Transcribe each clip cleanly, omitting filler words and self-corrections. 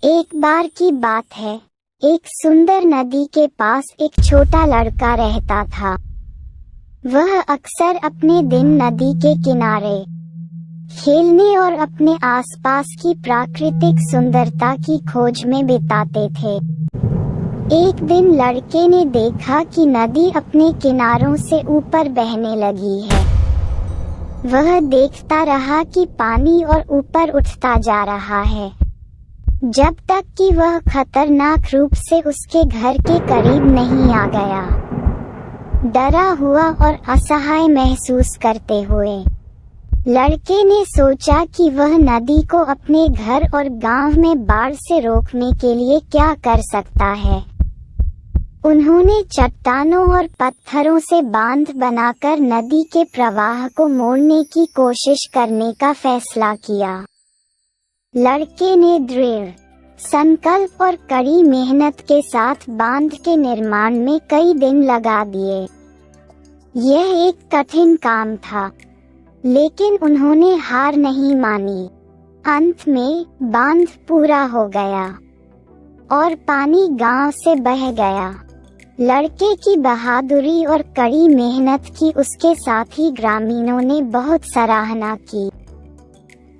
एक बार की बात है, एक सुंदर नदी के पास एक छोटा लड़का रहता था। वह अक्सर अपने दिन नदी के किनारे खेलने और अपने आसपास की प्राकृतिक सुंदरता की खोज में बिताते थे। एक दिन लड़के ने देखा कि नदी अपने किनारों से ऊपर बहने लगी है। वह देखता रहा कि पानी और ऊपर उठता जा रहा है, जब तक कि वह खतरनाक रूप से उसके घर के करीब नहीं आ गया। डरा हुआ और असहाय महसूस करते हुए लड़के ने सोचा कि वह नदी को अपने घर और गांव में बाढ़ से रोकने के लिए क्या कर सकता है। उन्होंने चट्टानों और पत्थरों से बांध बनाकर नदी के प्रवाह को मोड़ने की कोशिश करने का फैसला किया। लड़के ने दृढ़ संकल्प और कड़ी मेहनत के साथ बांध के निर्माण में कई दिन लगा दिए। यह एक कठिन काम था, लेकिन उन्होंने हार नहीं मानी। अंत में बांध पूरा हो गया और पानी गांव से बह गया। लड़के की बहादुरी और कड़ी मेहनत की उसके साथ ही ग्रामीणों ने बहुत सराहना की।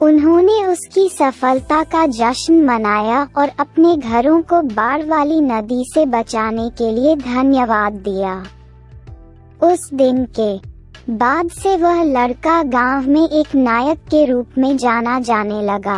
उन्होंने उसकी सफलता का जश्न मनाया और अपने घरों को बाढ़ वाली नदी से बचाने के लिए धन्यवाद दिया। उस दिन के बाद से वह लड़का गांव में एक नायक के रूप में जाना जाने लगा।